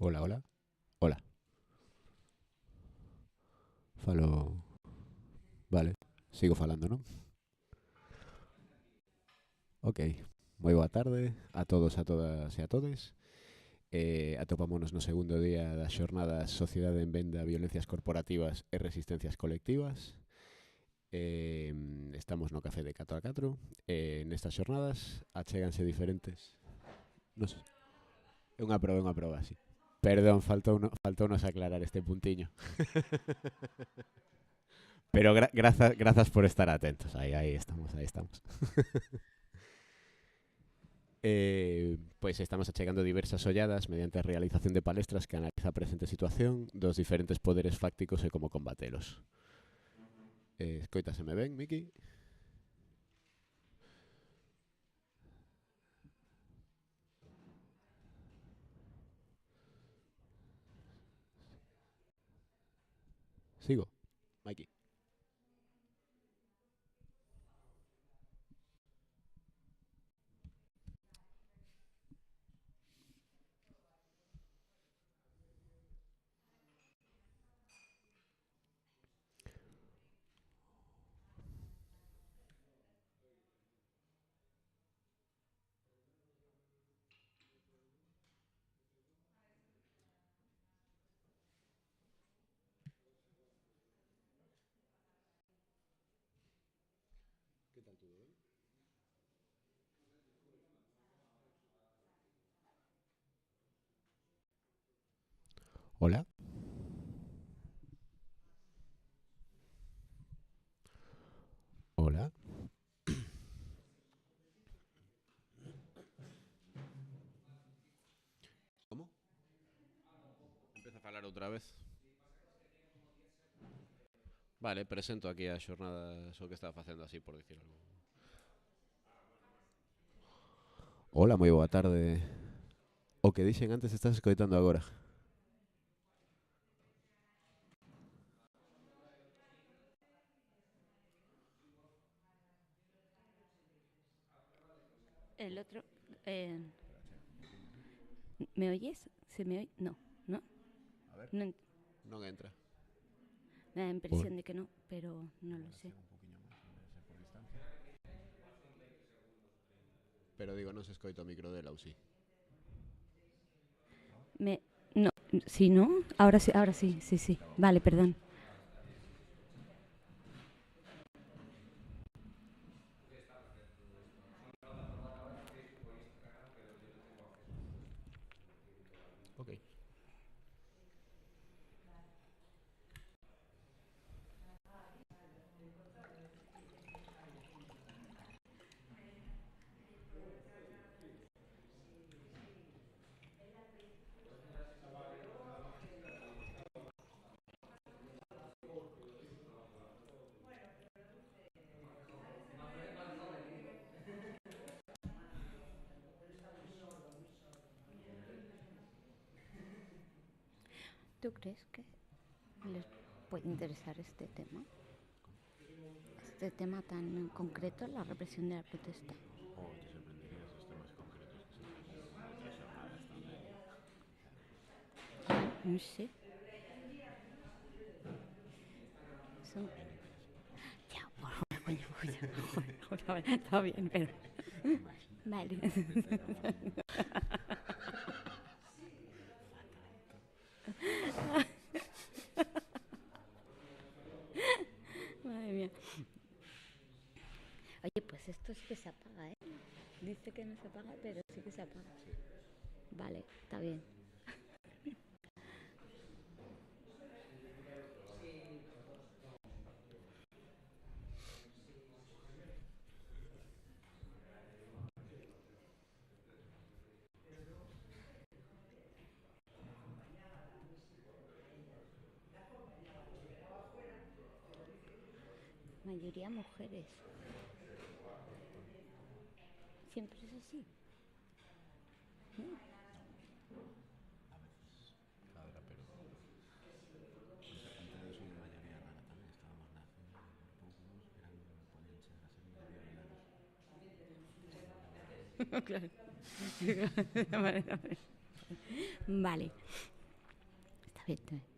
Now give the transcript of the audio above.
Hola, hola. Hola. Falo. Vale. Sigo falando, ¿no? Ok. Moi boa tarde a todos, a todas e a todes. Atopámonos no segundo día da xornada Sociedade en Venda, Violencias Corporativas e Resistencias Colectivas. Estamos no café de 4 a 4. Nestas xornadas achéganse diferentes... Non sei. É unha proba, sí. Perdón, faltounos aclarar este puntiño. Pero grazas por estar atentos. Aí estamos, aí estamos. Pois estamos achegando diversas olladas mediante a realización de palestras que analiza a presente situación dos diferentes poderes fácticos e como combatelos. Escoitaseme ben, Miki? Sigo, Mikey. Que tal, todo ben? Hola. Hola. Como? Empeza a falar outra vez. Vale, presento aquí a xornada o que estaba facendo así, por dicir algo. Hola, moi boa tarde. O que dixen antes estás escoitando agora. El otro. eh, ¿Me oyes? ¿Se me oye? No, ¿no? A ver, No, non entra. me da Por... impresión de que no, pero no lo Igual sé. achego un poquinho máis, debe ser por distancia. Pero digo, non se escoita o micro dela ou sí? Me, no, sí, ¿no? Ahora sí, sí, sí. Vale, perdón. Ok. ¿Tú crees que les puede interesar este tema? Este tema tan concreto, la represión de la protesta. Oh, te sorprenderías os temas concretos que se tratan noutras xornadas tamén. No sé. Son... A mí me interesa. Ya, por favor, coño. Está bien, pero... Imagínate Vale. que de repente grabamos. Fatal. Madre mía. Oye, pues esto sí que se apaga, ¿eh? Dice que no se apaga, pero sí que se apaga. Sí. Vale, está bien. Mayoría mujeres. Siempre es así. No, a veces cadra, pero antes de ser mayoría rara tamén estábamos na zona e poucos eran podían chegar a ser mayoría velanos. Claro. Vale. afecte.